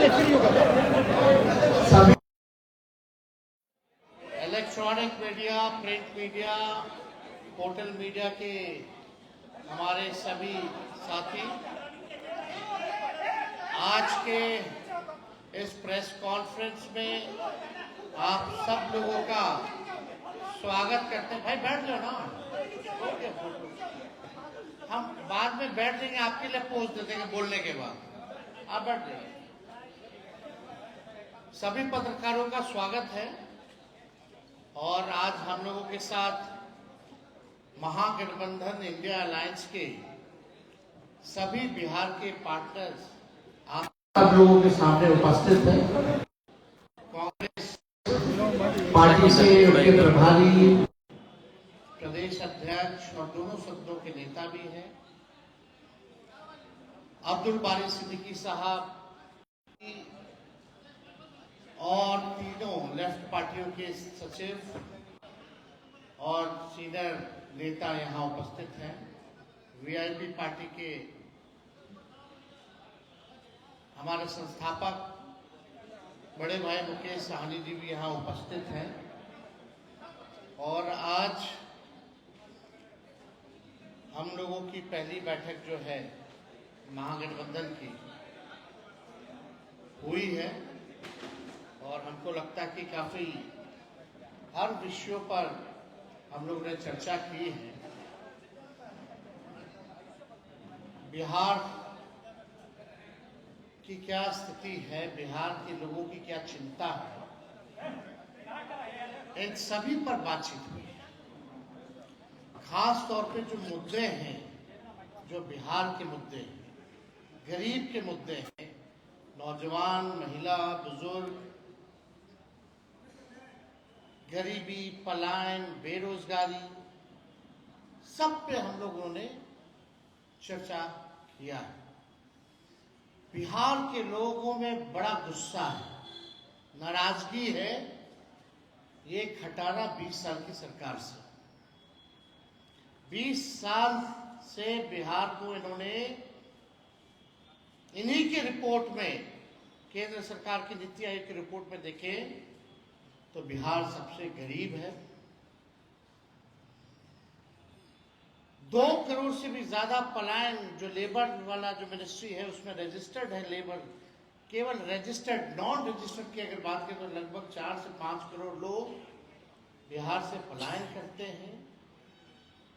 सभी electronic media, print media, portal media के हमारे सभी साथी, आज के इस प्रेस कॉन्फ्रेंस में आप सब लोगों का स्वागत करते हैं। भाई बैठ जाओ ना, हम बाद में बैठ देंगे, आपके लिए पोस्ट दे देंगे बोलने के बाद, आप बैठ जाइए। सभी पत्रकारों का स्वागत है और आज हम लोगों के साथ महागठबंधन इंडिया अलायंस के सभी बिहार के पार्टनर्स आप सब लोगों के सामने उपस्थित हैं। कांग्रेस पार्टी से उनके प्रभारी, प्रदेश अध्यक्ष और दोनों सदनों के नेता भी हैं। अब्दुल बारी सिद्दीकी साहब और तीनों लेफ्ट पार्टियों के सचिव और सीनियर नेता यहाँ उपस्थित हैं। वीआईपी पार्टी के हमारे संस्थापक बड़े भाई मुकेश साहनी जी भी यहाँ उपस्थित हैं और आज हम लोगों की पहली बैठक जो है महागठबंधन की हुई है और हमको लगता है कि काफी हर विषयों पर हम लोग ने चर्चा की है। बिहार की क्या स्थिति है, बिहार के लोगों की क्या चिंता है, इन सभी पर बातचीत हुई है। खास तौर पे जो मुद्दे हैं, जो बिहार के मुद्दे हैं, गरीब के मुद्दे हैं, नौजवान, महिला, बुजुर्ग, गरीबी, पलायन, बेरोजगारी, सब पे हम लोगों ने चर्चा किया है। बिहार के लोगों में बड़ा गुस्सा है, नाराजगी है ये खटारा 20 साल की सरकार से। 20 साल से बिहार को इन्होंने इन्हीं की रिपोर्ट में, केंद्र सरकार की नीति आयोग की रिपोर्ट में देखें तो बिहार सबसे गरीब है। 2 करोड़ से भी ज्यादा पलायन, जो लेबर वाला जो मिनिस्ट्री है उसमें रजिस्टर्ड है लेबर, केवल रजिस्टर्ड, नॉन रजिस्टर्ड की अगर बात करें तो लगभग 4 से 5 करोड़ लोग बिहार से पलायन करते हैं।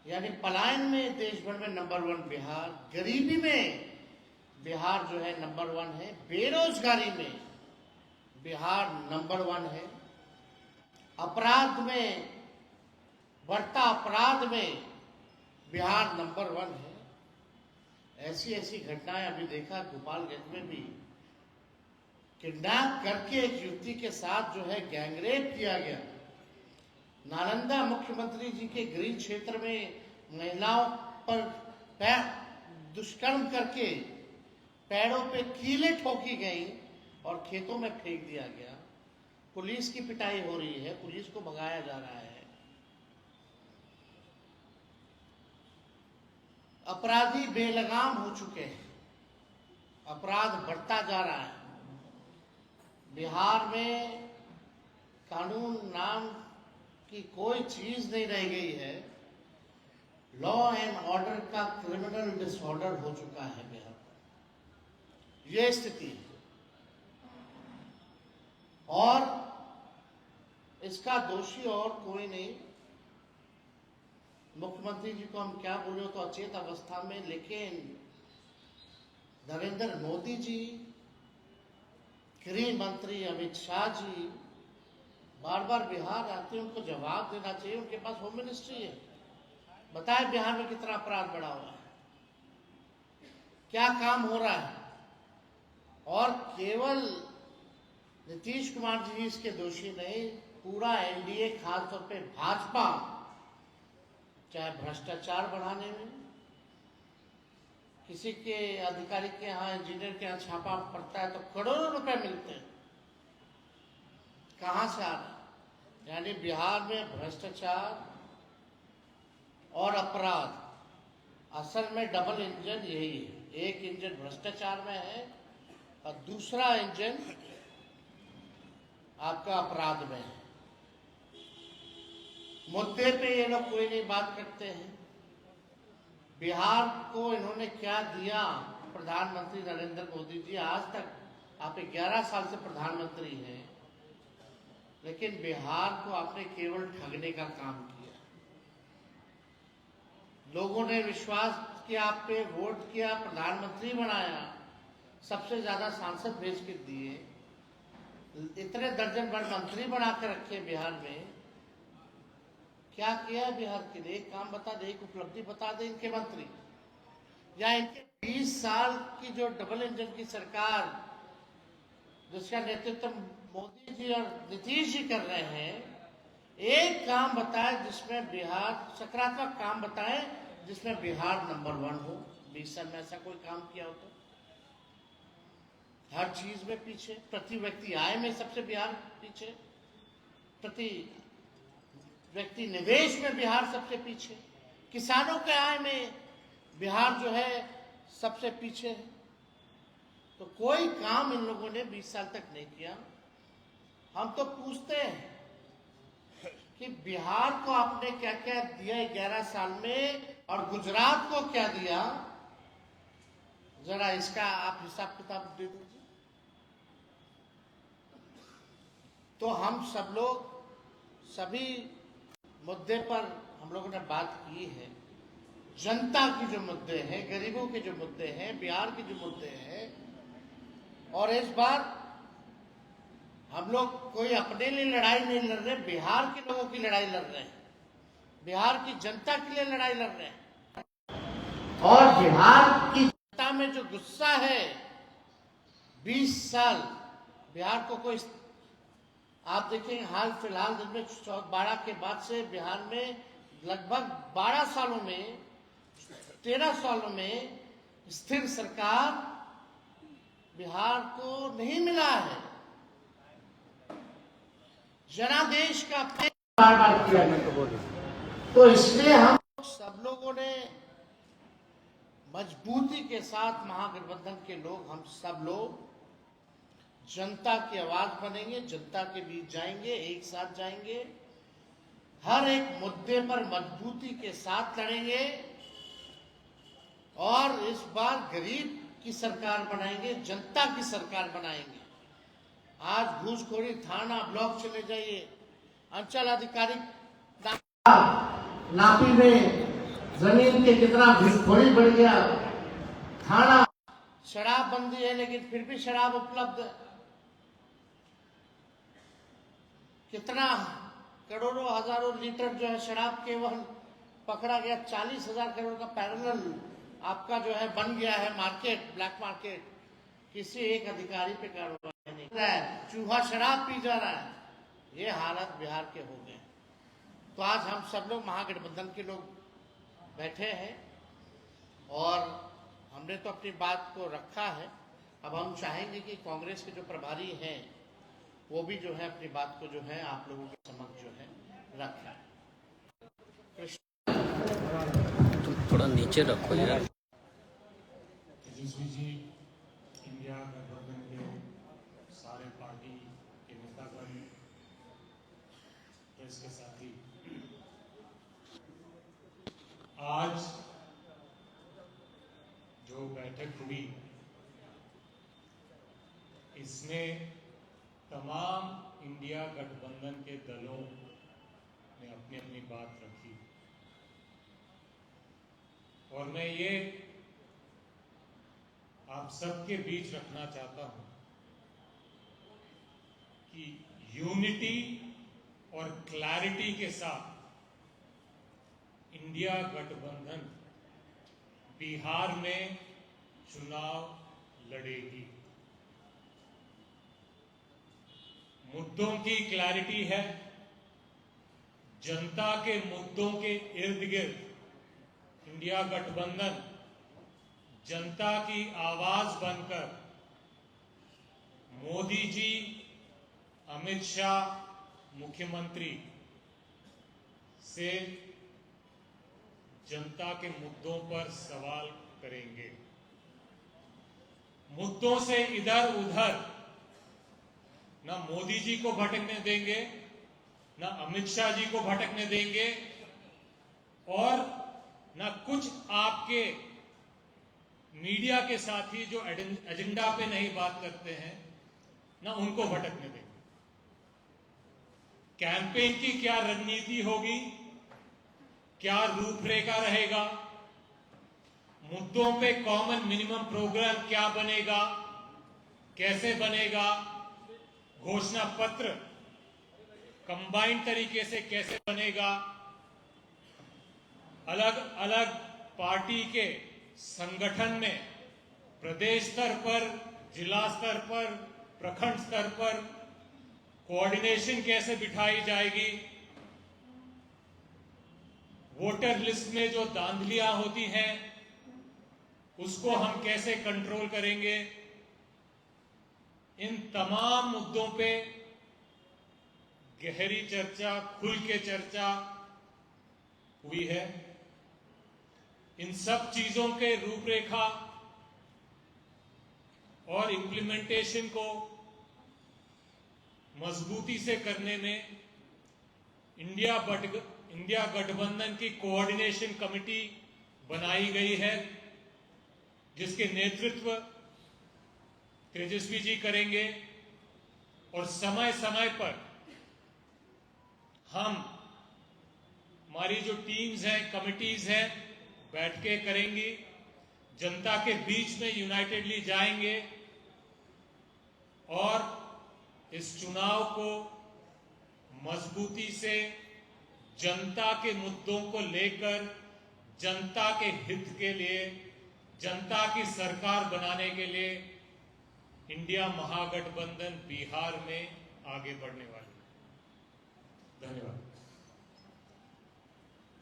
यानी पलायन में देश भर में नंबर 1 बिहार, गरीबी में बिहार जो है नंबर 1 है, बेरोजगारी में बिहार नंबर 1 है, अपराध में, बढ़ता अपराध में बिहार नंबर 1 है। ऐसी ऐसी घटनाएं अभी देखा, गोपालगंज में भी किडनैप करके एक युवती के साथ जो है गैंगरेप किया गया। नालंदा मुख्यमंत्री जी के गृह क्षेत्र में महिलाओं पर दुष्कर्म करके पैरों पे कीलें ठोकी गई और खेतों में फेंक दिया गया। पुलिस की पिटाई हो रही है, पुलिस को भगाया जा रहा है। अपराधी बेलगाम हो चुके हैं, अपराध बढ़ता जा रहा है। बिहार में कानून नाम की कोई चीज नहीं रह गई है। लॉ एंड ऑर्डर का क्रिमिनल डिसऑर्डर हो चुका है बिहार में, यह स्थिति है। और इसका दोषी और कोई नहीं, मुख्यमंत्री जी को हम क्या बोले तो अचेत अवस्था में, लेकिन नरेंद्र मोदी जी, गृह मंत्री अमित शाह जी बार बार बिहार आते हैं, उनको जवाब देना चाहिए। उनके पास होम मिनिस्ट्री है, बताए बिहार में कितना अपराध बढ़ा हुआ है, क्या काम हो रहा है। और केवल नीतीश कुमार जी इसके दोषी नहीं, पूरा एनडीए, खासतौर पे भाजपा, चाहे भ्रष्टाचार बढ़ाने में, किसी के अधिकारी के यहाँ, इंजीनियर के यहाँ छापा पड़ता है तो करोड़ों रुपए मिलते हैं, कहां से आ रहा है। यानी बिहार में भ्रष्टाचार और अपराध असल में डबल इंजन यही है। एक इंजन भ्रष्टाचार में है और दूसरा इंजन आपका अपराध में है। मुद्दे पे ये लोग कोई नहीं बात करते हैं। बिहार को इन्होंने क्या दिया प्रधानमंत्री नरेंद्र मोदी जी, आज तक आप 11 साल से प्रधानमंत्री हैं, लेकिन बिहार को आपने केवल ठगने का काम किया। लोगों ने विश्वास किया आप पे, वोट किया, प्रधानमंत्री बनाया, सबसे ज्यादा सांसद भेज के दिए, इतने दर्जन भर मंत्री बना के रखे बिहार में। क्या किया बिहार के लिए? एक काम बता दे, एक उपलब्धि बता दे इनके मंत्री, या इनके 20 साल की जो डबल इंजन की सरकार जिसका नेतृत्व मोदी जी और नीतीश जी कर रहे हैं, एक काम बताए जिसमें बिहार, सकारात्मक काम बताए जिसमें बिहार नंबर 1 हो। 20 साल में ऐसा कोई काम किया हो तो? हर चीज में पीछे, प्रति व्यक्ति आय में सबसे बिहार पीछे, प्रति व्यक्ति निवेश में बिहार सबसे पीछे, किसानों के आय में बिहार जो है सबसे पीछे है। तो कोई काम इन लोगों ने 20 साल तक नहीं किया। हम तो पूछते हैं कि बिहार को आपने क्या क्या दिया 11 साल में, और गुजरात को क्या दिया, जरा इसका आप हिसाब किताब दे दीजिए। तो हम सब लोग सभी मुद्दे पर हम लोगों ने बात की है। जनता की जो मुद्दे हैं, गरीबों के जो मुद्दे हैं, बिहार के जो मुद्दे हैं, और इस बार हम लोग कोई अपने लिए लड़ाई नहीं लड़ रहे, बिहार के लोगों की लड़ाई लड़ रहे हैं, बिहार की जनता के लिए लड़ाई लड़ रहे हैं। और बिहार की जनता में जो गुस्सा है, 20 साल बिहार को कोई, आप देखेंगे हाल फिलहाल दिन में 12 के बाद से बिहार में लगभग 12 सालों में, 13 सालों में स्थिर सरकार बिहार को नहीं मिला है। जनादेश का बार बार किया गया। तो इसलिए हम सब लोगों ने मजबूती के साथ, महागठबंधन के लोग, हम सब लोग जनता की आवाज बनेंगे, जनता के बीच जाएंगे, एक साथ जाएंगे, हर एक मुद्दे पर मजबूती के साथ लड़ेंगे, और इस बार गरीब की सरकार बनाएंगे, जनता की सरकार बनाएंगे। आज घूसखोरी थाना ब्लॉक चले जाइए, अंचल अधिकारी नापी में जमीन के कितना घूसखोरी बढ़ गया, थाना शराब बंदी है लेकिन फिर भी शराब उपलब्ध है, कितना करोड़ों हजारों लीटर जो है शराब केवल पकड़ा गया। 40,000 करोड़ का पैरेलल आपका जो है बन गया है मार्केट, ब्लैक मार्केट। किसी एक अधिकारी पे कार्रवाई नहीं कर रहा है, चूहा शराब पी जा रहा है। ये हालत बिहार के हो गए। तो आज हम सब लोग महागठबंधन के लोग बैठे हैं, और हमने तो अपनी बात को रखा है। अब हम चाहेंगे कि कांग्रेस के जो प्रभारी हैं वो भी जो है अपनी बात को जो है आप लोगों के समक्ष जो है रखें। तुम थोड़ा नीचे रखो यार। तेजस्वी जी, इंडिया गठबंधन के सारे पार्टी के नेतागण, प्रेस के साथी, आज जो बैठक हुई इसमें तमाम इंडिया गठबंधन के दलों ने अपनी अपनी बात रखी, और मैं ये आप सबके बीच रखना चाहता हूं कि यूनिटी और क्लैरिटी के साथ इंडिया गठबंधन बिहार में चुनाव लड़ेगी। मुद्दों की क्लैरिटी है, जनता के मुद्दों के इर्द गिर्द इंडिया गठबंधन जनता की आवाज बनकर मोदी जी, अमित शाह मुख्यमंत्री से जनता के मुद्दों पर सवाल करेंगे। मुद्दों से इधर उधर ना मोदी जी को भटकने देंगे, ना अमित शाह जी को भटकने देंगे, और ना कुछ आपके मीडिया के साथी जो एजेंडा पे नहीं बात करते हैं, ना उनको भटकने देंगे। कैंपेन की क्या रणनीति होगी, क्या रूपरेखा रहेगा, मुद्दों पे कॉमन मिनिमम प्रोग्राम क्या बनेगा, कैसे बनेगा, घोषणा पत्र कंबाइंड तरीके से कैसे बनेगा, अलग अलग पार्टी के संगठन में प्रदेश स्तर पर, जिला स्तर पर, प्रखंड स्तर पर कोऑर्डिनेशन कैसे बिठाई जाएगी, वोटर लिस्ट में जो धांधलियां होती हैं उसको हम कैसे कंट्रोल करेंगे, इन तमाम मुद्दों पे गहरी चर्चा, खुल के चर्चा हुई है। इन सब चीजों के रूपरेखा और इम्प्लीमेंटेशन को मजबूती से करने में इंडिया गठबंधन की कोऑर्डिनेशन कमेटी बनाई गई है, जिसके नेतृत्व तेजस्वी जी करेंगे, और समय समय पर हम, हमारी जो टीम्स हैं, कमिटीज हैं, बैठकें करेंगी, जनता के बीच में यूनाइटेडली जाएंगे और इस चुनाव को मजबूती से जनता के मुद्दों को लेकर, जनता के हित के लिए, जनता की सरकार बनाने के लिए इंडिया महागठबंधन बिहार में आगे बढ़ने वाली है। धन्यवाद।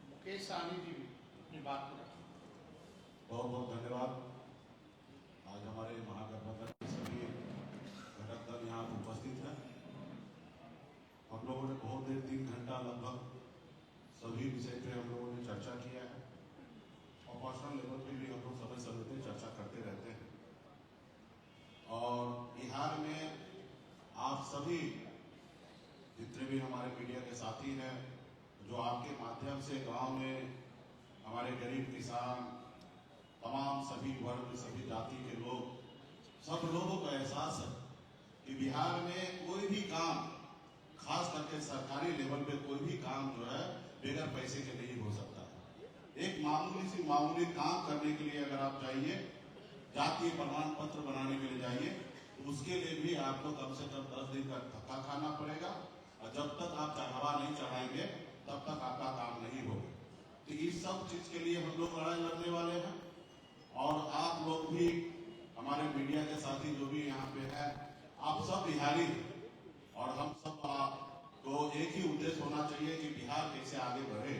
मुकेश सहनी जी भी अपनी बात को रखें। बहुत बहुत धन्यवाद। आज हमारे महागठबंधन के सभी घटक दल यहाँ उपस्थित हैं। हम लोगों ने बहुत देर, 3 घंटा लगभग सभी विषय पे हम लोगों ने चर्चा किया है, और पर्सनल लेवल पे भी हम लोग समय समय पे चर्चा करते रहते हैं। और बिहार में आप सभी जितने भी हमारे मीडिया के साथी हैं, जो आपके माध्यम से गांव में हमारे गरीब किसान, तमाम सभी वर्ग, सभी जाति के लोग, सब लोगों को एहसास है कि बिहार में कोई भी काम, खास करके सरकारी लेवल पे कोई भी काम जो है बगैर पैसे के नहीं हो सकता है। एक मामूली काम करने के लिए अगर आप जाइए, जातीय प्रमाण पत्र बनाने के लिए जाइए, तो उसके लिए भी आपको कम से कम 10 दिन का धक्का खाना पड़ेगा, और जब तक आप चढ़ावा नहीं चढ़ाएंगे तब तक आपका काम नहीं होगा। तो इस सब चीज के लिए हम लोग लड़ाई लड़ने वाले हैं, और आप लोग भी, हमारे मीडिया के साथी जो भी यहाँ पे है, आप सब बिहारी हैं, और हम सब को एक ही उद्देश्य होना चाहिए कि बिहार कैसे आगे बढ़े।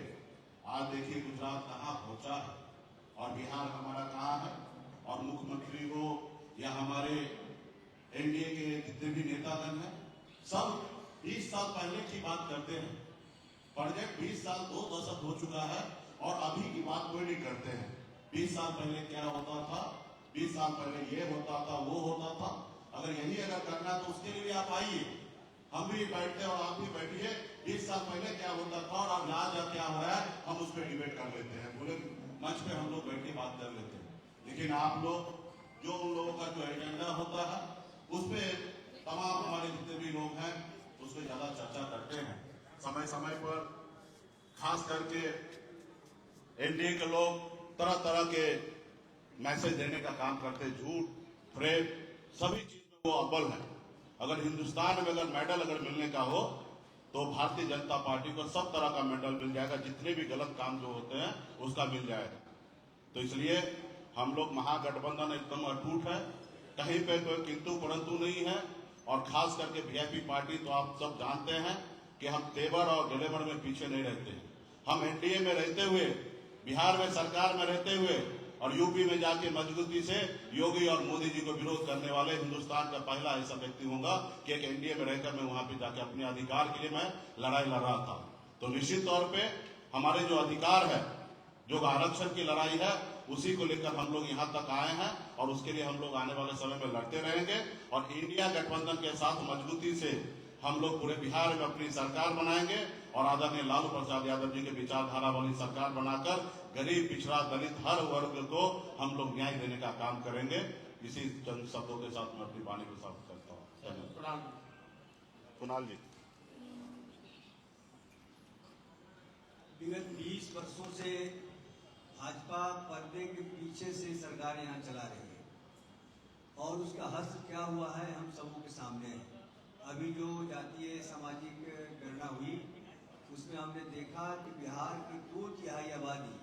आज देखिए गुजरात कहाँ पहुंचा है, और बिहार हमारा कहाँ है, और मुख्यमंत्री हो या हमारे एनडीए के जितने भी नेतागण हैं, सब 20 साल पहले की बात करते हैं। प्रोजेक्ट 20 साल 2 दशक हो चुका है, और अभी की बात कोई नहीं करते हैं। 20 साल पहले क्या होता था, 20 साल पहले ये होता था, वो होता था। अगर यही करना तो उसके लिए आप आइए, हम भी बैठते और आप भी बैठिए। 20 साल पहले क्या होता था और अब आज क्या हो रहा है, हम उस पर डिबेट कर लेते हैं, पूरे मंच पे हम लोग बैठ के बात कर लेते हैं। लेकिन आप लोग, जो उन लोगों का जो एजेंडा होता है, उस पर तमाम हमारे जितने भी लोग हैं उस पर ज्यादा चर्चा करते हैं। समय समय पर खास करके एनडीए के लोग तरह तरह के मैसेज देने का काम करते, झूठ, फ्रेब, सभी चीज में वो अव्वल है। अगर हिंदुस्तान में अगर मेडल अगर मिलने का हो तो भारतीय जनता पार्टी को सब तरह का मेडल मिल जाएगा, जितने भी गलत काम जो होते हैं उसका मिल जाएगा। तो इसलिए हम लोग महागठबंधन एकदम अटूट है, कहीं पे कोई किंतु परंतु नहीं है। और खास करके वीआईपी पार्टी तो आप सब जानते हैं कि हम तेवर और गलेवर में पीछे नहीं रहते हैं। हम एनडीए में रहते हुए, बिहार में सरकार में रहते हुए और यूपी में जाके मजबूती से योगी और मोदी जी को विरोध करने वाले हिंदुस्तान का पहला ऐसा व्यक्ति होगा कि एक एनडीए में रहकर मैं वहां पे जाके अपने अधिकार के लिए मैं लड़ाई लड़ रहा था। तो निश्चित तौर पे हमारे जो अधिकार है, जो आरक्षण की लड़ाई है, उसी को लेकर हम लोग यहाँ तक आए हैं और उसके लिए हम लोग आने वाले समय में लड़ते रहेंगे और इंडिया गठबंधन के साथ मजबूती से हम लोग पूरे बिहार में अपनी सरकार बनाएंगे और आदरणीय लालू प्रसाद यादव जी के विचारधारा वाली सरकार बनाकर गरीब, पिछड़ा, दलित हर वर्ग को हम लोग न्याय देने का काम करेंगे। इसी चंद शब्दों के साथ मैं अपनी वाणी को समाप्त करता हूँ। कुणाल जी। विगत 20 वर्षों से भाजपा पर्दे के पीछे से सरकार यहाँ चला रही है और उसका हश्र क्या हुआ है हम सबों के सामने है। अभी जो जातीय सामाजिक गणना हुई उसमें हमने देखा कि बिहार की 2/3 आबादी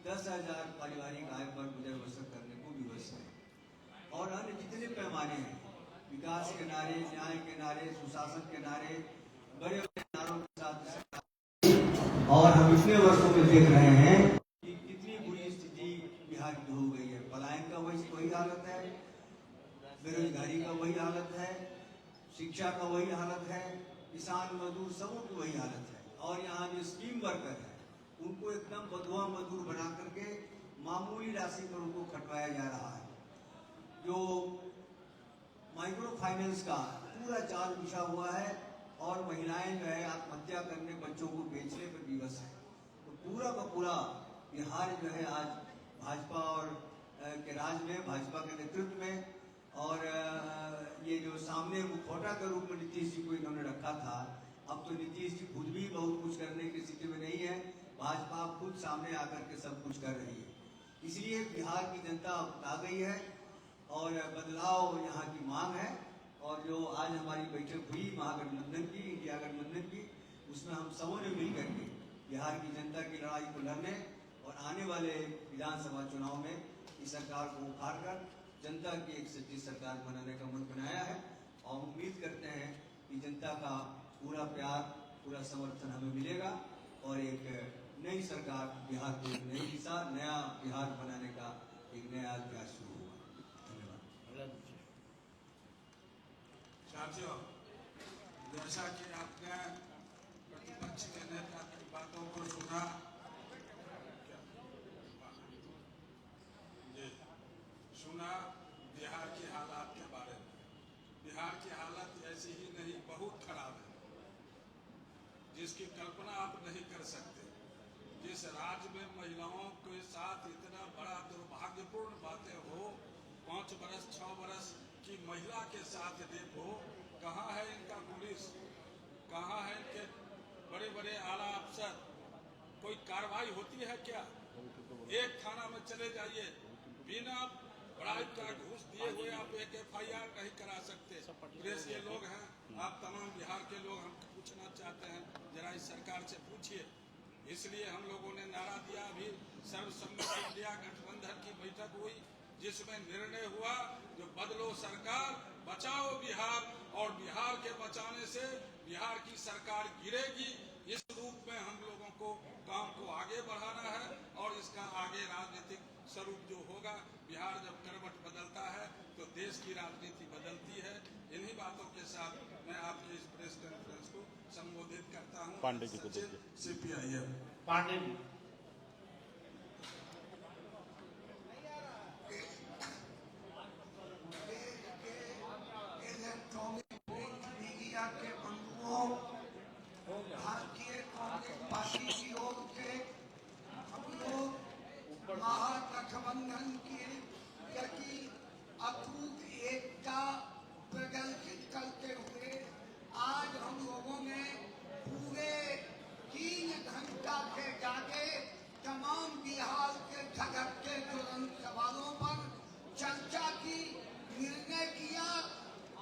10,000 पारिवारिक आय पर गुजर बसर करने को विवश है और अन्य जितने पैमाने हैं, विकास के नारे, न्याय के नारे, सुशासन के नारे, बड़े बड़े नारों के साथ, और हम इतने वर्षों में देख रहे हैं कि कितनी बुरी स्थिति बिहार की हो गई है। पलायन का वही हालत है, बेरोजगारी का वही हालत है, शिक्षा का वही हालत है, किसान मजदूर सबों की वही हालत है। और यहाँ जो स्कीम वर्कर है उनको एकदम बदुआ मजदूर बना करके मामूली राशि पर उनको खटवाया जा रहा है। जो माइक्रो फाइनेंस का पूरा जाल बिछा हुआ है और महिलाएं जो है आत्महत्या करने, बच्चों को बेचने पर विवश है। तो पूरा का पूरा बिहार जो है आज भाजपा और के राज में, भाजपा के नेतृत्व में, और ये जो सामने मुखौटा के रूप में नीतीश जी को इन्होंने रखा था, अब तो नीतीश जी खुद भी बहुत कुछ करने की स्थिति में नहीं है, भाजपा खुद सामने आकर के सब कुछ कर रही है। इसलिए बिहार की जनता आ गई है और बदलाव यहाँ की मांग है। और जो आज हमारी बैठक हुई महागठबंधन की, इंडिया गठबंधन की, उसमें हम सबों ने मिल करके बिहार की जनता की लड़ाई को लड़ने और आने वाले विधानसभा चुनाव में इस सरकार को उखाड़ कर जनता की एक सच्ची सरकार बनाने का मन बनाया है। और उम्मीद करते हैं कि जनता का पूरा प्यार, पूरा समर्थन हमें मिलेगा और एक नई सरकार बिहार को एक नई दिशा, नया बिहार बनाने का एक नया अध्याय शुरू होगा। धन्यवाद। साथियों, जैसा कि आपने प्रतिपक्ष के नेता की बातों को सुना, बिहार की हालात के बारे में। बिहार की हालत ऐसी ही नहीं, बहुत खराब है, जिसकी कल्पना आप नहीं कर सकते। जिस राज्य में महिलाओं के साथ इतना बड़ा दुर्भाग्यपूर्ण बातें हो, 5 बरस 6 बरस की महिला के साथ रेप हो, कहाँ है इनका पुलिस, कहाँ है इनके बड़े बड़े आला अफसर? कोई कार्रवाई होती है क्या? एक थाना में चले जाइए, बिना बड़ाई का घूस दिए हुए आप एक FIR नहीं करा सकते। प्रेस के लोग हैं, आप तमाम बिहार के लोग, हम पूछना चाहते हैं, जरा इस सरकार से पूछिए। इसलिए हम लोगों ने नारा दिया, अभी सर्वसम्मति इंडिया गठबंधन की बैठक हुई, जिसमें निर्णय हुआ जो बदलो सरकार, बचाओ बिहार, और बिहार के बचाने से बिहार की सरकार गिरेगी। इस रूप में हम लोगों को काम को आगे बढ़ाना है और इसका आगे राजनीतिक स्वरूप जो होगा, बिहार जब करवट बदलता है तो देश की राजनीति बदलती है। इन्हीं बातों के साथ मैं आपके इस प्रेस कॉन्फ्रेंस को संबोधित करता हूं। पांडे जी को CPIM Pandey ji. Electronic media के बंधुओं, भारतीय कांग्रेस पार्टी की ओर से हम लोग महागठबंधन की प्रति अटूट एकता प्रदर्शित करते हुए आज हम लोगों ने पूरे 3 घंटा से ज्यादा तमाम बिहार के झगड़ते ज्वलंत सवालों पर चर्चा की, निर्णय किया,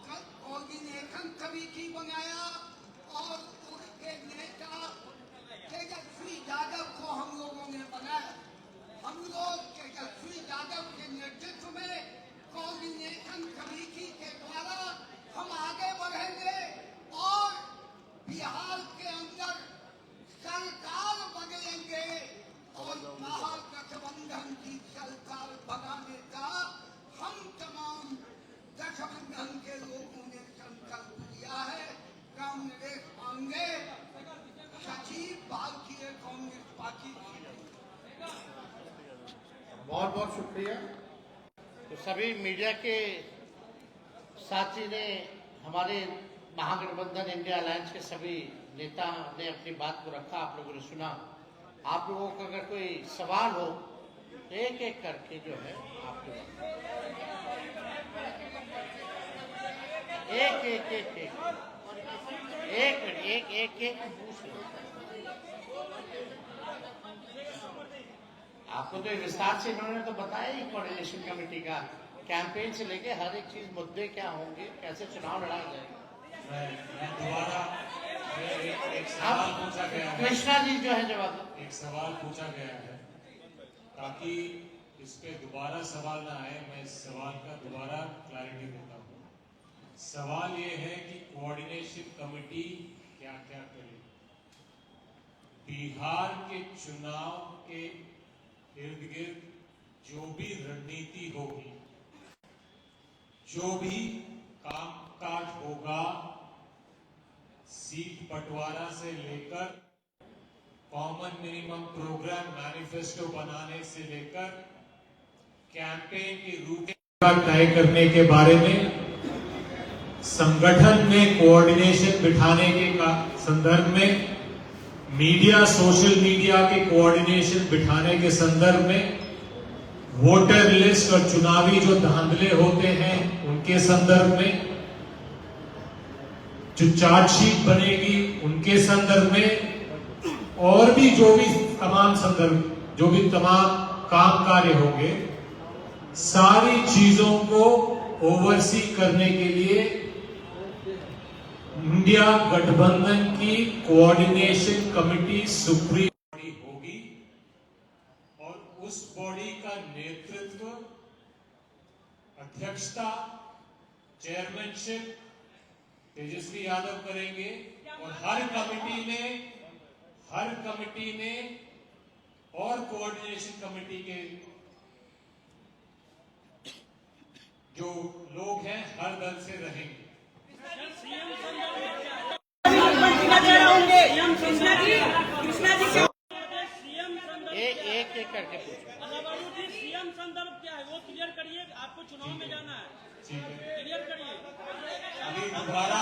कोऑर्डिनेशन कमेटी बनाया और उसके नेता तेजस्वी यादव को हम लोगों ने बनाया। हम लोग तेजस्वी यादव के नेतृत्व में कोऑर्डिनेशन कमेटी के द्वारा हम आगे बढ़ेंगे और बिहार के अंदर सरकार बदलेंगे और महागठबंधन की सरकार बनाने का हम तमाम गठबंधन के लोगों ने संकल्प लिया है। बहुत शुक्रिया। तो सभी मीडिया के साथी ने, हमारे महागठबंधन इंडिया अलायंस के सभी नेता ने अपनी बात को रखा, आप लोगों ने सुना। आप लोगों को अगर कोई सवाल हो तो एक एक करके जो है आप लोग एक पूछ लो। आपको तो विस्तार से इन्होंने तो बताया ही कोऑर्डिनेशन कमेटी का कैंपेन से लेके हर एक चीज, मुद्दे क्या होंगे, कैसे चुनाव लड़ाया जाएगा। मैं दोबारा एक सवाल पूछा गया है, कृष्णा जी जो है जवाब, एक सवाल पूछा गया है ताकि इस पे दोबारा सवाल ना आए, मैं इस सवाल का दोबारा क्लैरिटी देता हूँ। सवाल ये है कि कोऑर्डिनेशन कमेटी क्या क्या करेगी। बिहार के चुनाव के इर्द गिर्द जो भी रणनीति होगी, जो भी कामकाज होगा, सीट बंटवारा से लेकर कॉमन मिनिमम प्रोग्राम मैनिफेस्टो बनाने से लेकर कैंपेन की रूपरेखा तय करने के बारे में, संगठन में कोऑर्डिनेशन बिठाने के संदर्भ में, मीडिया सोशल मीडिया के कोऑर्डिनेशन बिठाने के संदर्भ में, वोटर लिस्ट और चुनावी जो धांधले होते हैं उनके संदर्भ में, जो चार्जशीट बनेगी उनके संदर्भ में, और भी जो भी तमाम संदर्भ, जो भी तमाम काम कार्य होंगे, सारी चीजों को ओवरसी करने के लिए इंडिया गठबंधन की कोऑर्डिनेशन कमेटी सुप्रीम बॉडी होगी और उस बॉडी का नेतृत्व, अध्यक्षता, चेयरमैनशिप तेजस्वी यादव करेंगे और हर कमेटी में और कोऑर्डिनेशन कमेटी के जो लोग हैं हर दल से रहेंगे। एक करके पूछो। सीएम संदर्भ क्या है वो क्लियर करिए, आपको चुनाव में जाना है, क्लियर करिए। अभी दोबारा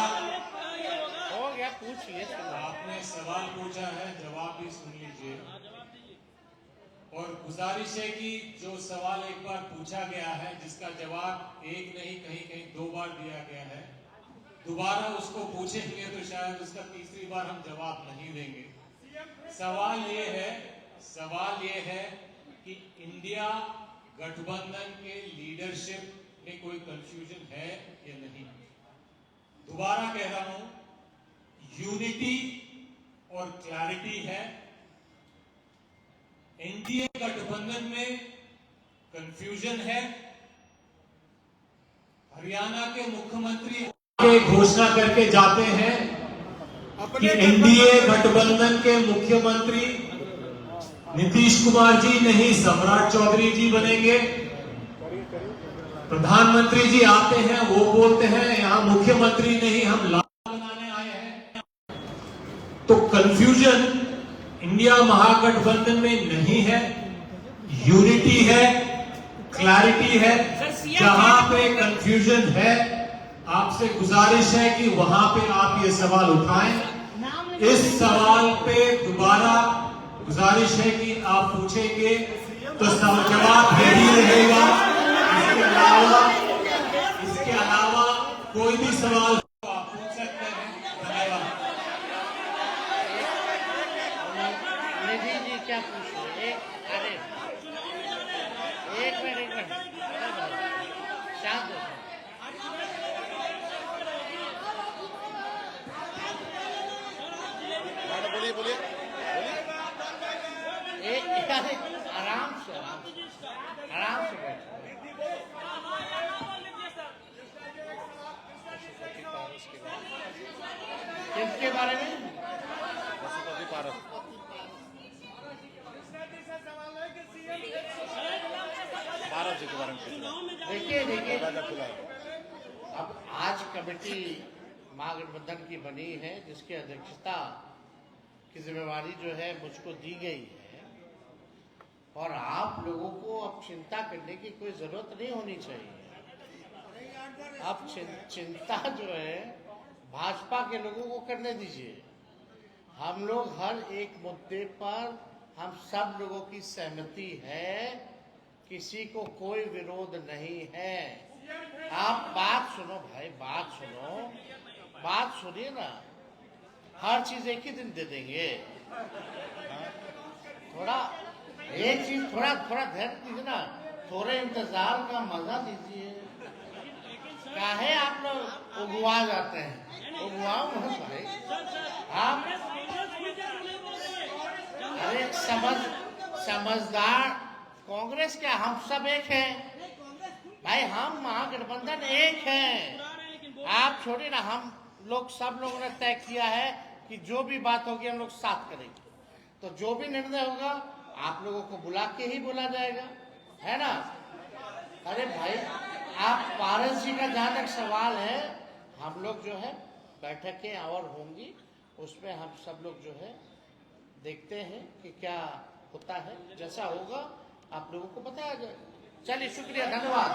हो गया, पूछिए। आपने सवाल पूछा है, जवाब भी सुन लीजिए। और गुजारिश है कि जो सवाल एक बार पूछा गया है, जिसका जवाब एक नहीं कहीं 2 बार दिया गया है, दोबारा उसको पूछेंगे तो शायद उसका तीसरी बार हम जवाब नहीं देंगे। सवाल ये है कि इंडिया गठबंधन के लीडरशिप में कोई कंफ्यूजन है या नहीं। दोबारा कह रहा हूं, यूनिटी और क्लैरिटी है। एनडीए गठबंधन में कंफ्यूजन है। हरियाणा के मुख्यमंत्री घोषणा करके जाते हैं कि एनडीए गठबंधन के मुख्यमंत्री नीतीश कुमार जी नहीं, सम्राट चौधरी जी बनेंगे। प्रधानमंत्री जी आते हैं, वो बोलते हैं यहां मुख्यमंत्री नहीं, हम लाल बनाने आए हैं। तो कंफ्यूजन इंडिया महागठबंधन में नहीं है, यूनिटी है, क्लैरिटी है। जहां पे कंफ्यूजन है, आपसे गुजारिश है कि वहां पे आप ये सवाल उठाएं। इस सवाल पे दोबारा गुजारिश है कि आप पूछेंगे तो जवाब यही रहेगा। इसके अलावा कोई भी सवाल आप पूछ सकते हैं। धन्यवाद। निधि जी क्या पूछ रहे? एक मिनट शांत हो। बोलिए आराम से बैठो। किसके बारे में? भारत जी के बारे में देखिए अब आज कमेटी महागठबंधन की बनी है, जिसकी अध्यक्षता की जिम्मेवारी जो है मुझको दी गई है। और आप लोगों को अब चिंता करने की कोई जरूरत नहीं होनी चाहिए। अब चिंता जो है भाजपा के लोगों को करने दीजिए। हम लोग हर एक मुद्दे पर हम सब लोगों की सहमति है, किसी को कोई विरोध नहीं है। आप बात सुनो भाई, बात सुनिए ना। हर चीज एक ही दिन दे देंगे। थोड़ा एक चीज थोड़ा धैर्य दीजिए ना, थोड़े इंतजार का मजा दीजिए। काहे आप लोग उगवा जाते हैं? उगवाओ मत भाई। आप अरे समझदार कांग्रेस क्या, हम सब एक हैं भाई। हम महागठबंधन एक हैं। आप छोड़िए ना, हम लोग सब लोगों ने तय किया है कि जो भी बात होगी हम लोग साथ करेंगे। तो जो भी निर्णय होगा आप लोगों को बुला के ही बोला जाएगा, है ना? अरे भाई, आप पारस जी का जहाँ तक सवाल है, हम लोग जो है बैठकें और होंगी, उसमें हम सब लोग जो है देखते हैं कि क्या होता है। जैसा होगा आप लोगों को बताया जाएगा। चलिए, शुक्रिया, धन्यवाद।